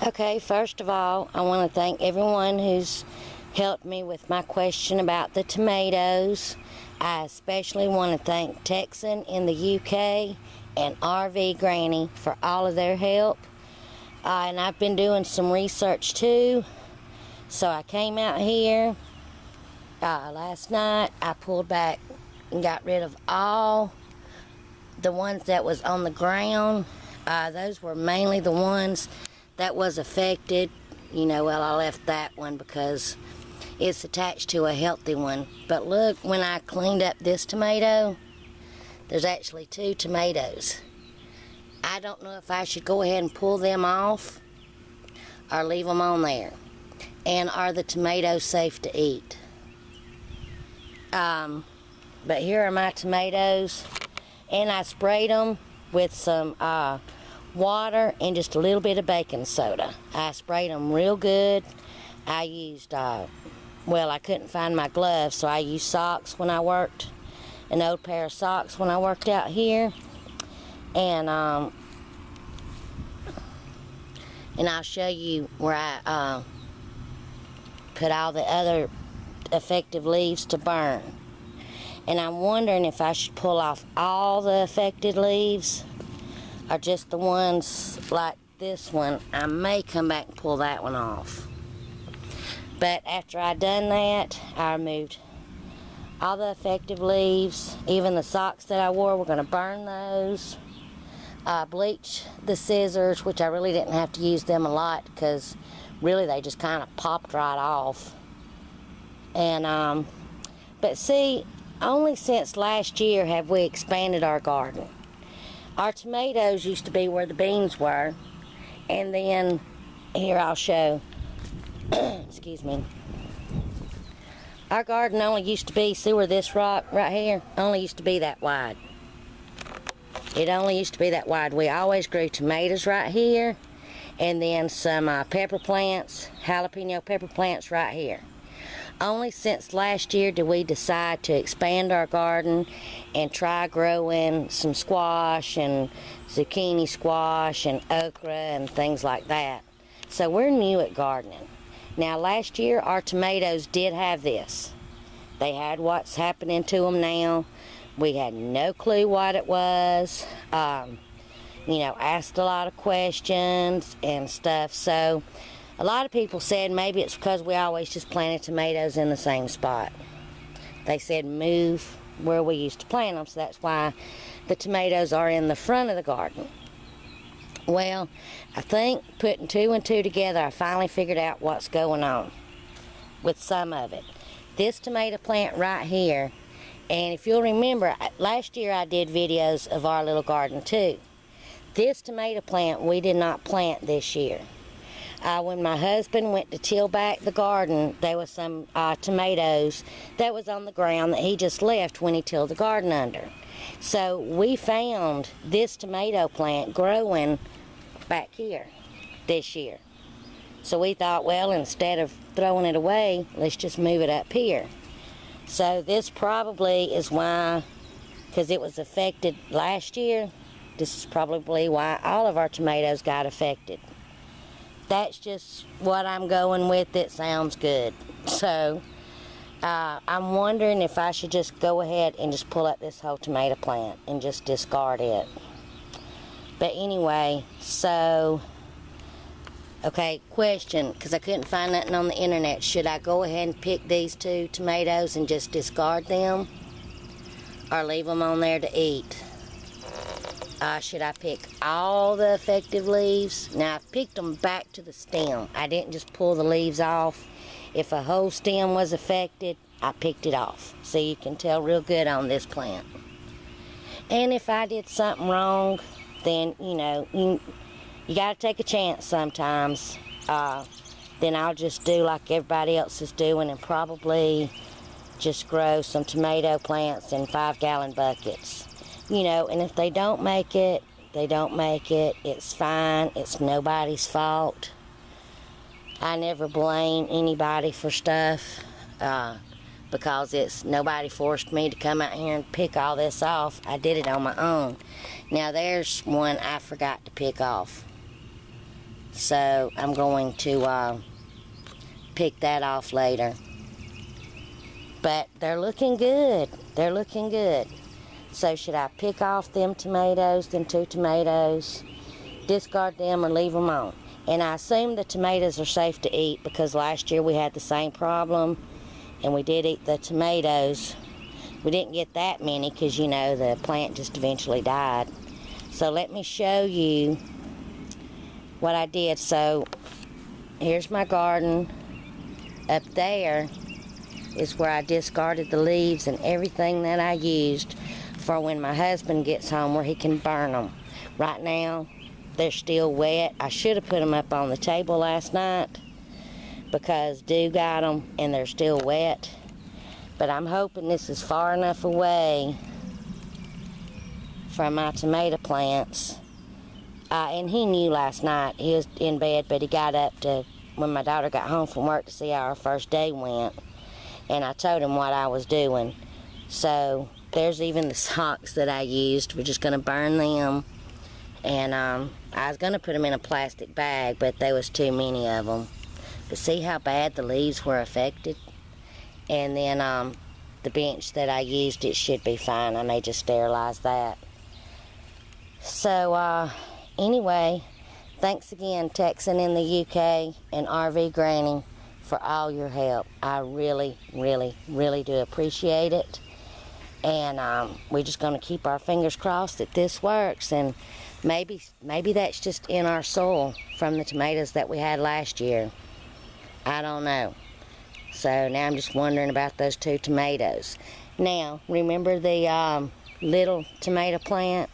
Okay, first of all, I want to thank everyone who's helped me with my question about the tomatoes. I especially want to thank Texan in the UK and RV Granny for all of their help. And I've been doing some research too. So I came out here last night. I pulled back and got rid of all the ones that was on the ground. Those were mainly the ones that was affected. You know, well, I left that one because it's attached to a healthy one. But look, when I cleaned up this tomato, there's actually 2 tomatoes. I don't know if I should go ahead and pull them off or leave them on there. And are the tomatoes safe to eat? But here are my tomatoes, and I sprayed them with some water and just a little bit of baking soda. I sprayed them real good. I used, well, I couldn't find my gloves, so I used socks when I worked, an old pair of socks when I worked out here. And I'll show you where I put all the other effective leaves to burn. And I'm wondering if I should pull off all the affected leaves or just the ones like this one. I may come back and pull that one off. But after I done that, I removed all the effective leaves. Even the socks that I wore, we're going to burn those. Bleach the scissors, which I really didn't have to use them a lot because really they just kind of popped right off. And but see, only since last year have we expanded our garden. Our tomatoes used to be where the beans were, and then here I'll show. Excuse me. Our garden only used to be, see where this rock right here only used to be that wide. It only used to be that wide. We always grew tomatoes right here, and then some pepper plants, jalapeno pepper plants right here. Only since last year did we decide to expand our garden and try growing some squash and zucchini squash and okra and things like that. So we're new at gardening. Now last year our tomatoes did have this. They had what's happening to them now. We had no clue what it was. You know, asked a lot of questions and stuff. So a lot of people said maybe it's because we always just planted tomatoes in the same spot. They said move where we used to plant them, so that's why the tomatoes are in the front of the garden. Well, I think putting 2 and 2 together, I finally figured out what's going on with some of it. This tomato plant right here, and if you'll remember, last year I did videos of our little garden too. This tomato plant we did not plant this year. When my husband went to till back the garden, there was some tomatoes that was on the ground that he just left when he tilled the garden under. So we found this tomato plant growing back here this year. So we thought, well, instead of throwing it away, let's just move it up here. So this probably is why, because it was affected last year, this is probably why all of our tomatoes got affected. That's just what I'm going with. It sounds good. So I'm wondering if I should just go ahead and just pull up this whole tomato plant and just discard it. But anyway, so, okay, question, because I couldn't find nothing on the internet. Should I go ahead and pick these 2 tomatoes and just discard them? Or leave them on there to eat? Should I pick all the effective leaves? Now, I picked them back to the stem. I didn't just pull the leaves off. If a whole stem was affected, I picked it off. So you can tell real good on this plant. And if I did something wrong, then, you know, you got to take a chance sometimes. Then I'll just do like everybody else is doing and probably just grow some tomato plants in 5-gallon buckets. You know, and if they don't make it, they don't make it. It's fine. It's nobody's fault. I never blame anybody for stuff because it's nobody forced me to come out here and pick all this off. I did it on my own. Now there's one I forgot to pick off. So I'm going to pick that off later. But they're looking good. They're looking good. So should I pick off them tomatoes, them 2 tomatoes, discard them, or leave them on? And I assume the tomatoes are safe to eat because last year we had the same problem and we did eat the tomatoes. We didn't get that many because, you know, the plant just eventually died. So let me show you what I did. So here's my garden. Up there is where I discarded the leaves and everything that I used for when my husband gets home where he can burn them. Right now, they're still wet. I should have put them up on the table last night because dew got them and they're still wet. But I'm hoping this is far enough away from my tomato plants. And he knew last night. He was in bed, but he got up to when my daughter got home from work to see how our first day went. And I told him what I was doing. So there's even the socks that I used. We're just going to burn them. And I was going to put them in a plastic bag, but there was too many of them. But see how bad the leaves were affected? And then the bench that I used, it should be fine. I may just sterilize that. So anyway, thanks again, Texan in the UK and RV Granny, for all your help. I really, really, really do appreciate it. And we're just going to keep our fingers crossed that this works. And maybe that's just in our soil from the tomatoes that we had last year. I don't know. So now I'm just wondering about those 2 tomatoes. Now, remember the little tomato plant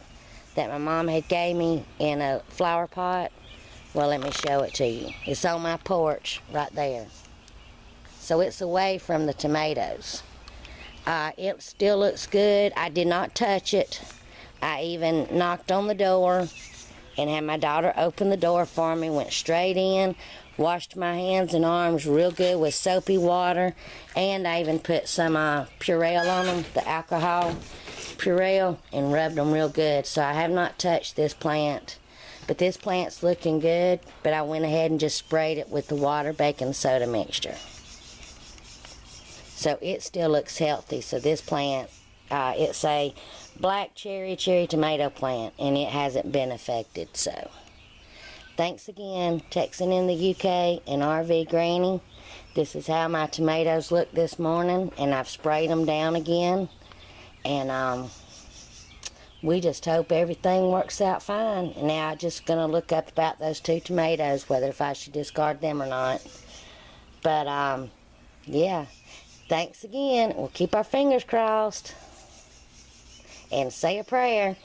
that my mom had gave me in a flower pot? Well, let me show it to you. It's on my porch right there. So it's away from the tomatoes. It still looks good. I did not touch it. I even knocked on the door and had my daughter open the door for me, went straight in, washed my hands and arms real good with soapy water, and I even put some Purell on them, the alcohol Purell, and rubbed them real good. So I have not touched this plant, but this plant's looking good. But I went ahead and just sprayed it with the water baking soda mixture. So it still looks healthy. So this plant, it's a black cherry tomato plant, and it hasn't been affected. So thanks again, Texan in the UK and RV Granny. This is how my tomatoes look this morning, and I've sprayed them down again. And we just hope everything works out fine. And now I'm just going to look up about those 2 tomatoes, whether if I should discard them or not. But yeah, thanks again. We'll keep our fingers crossed and say a prayer.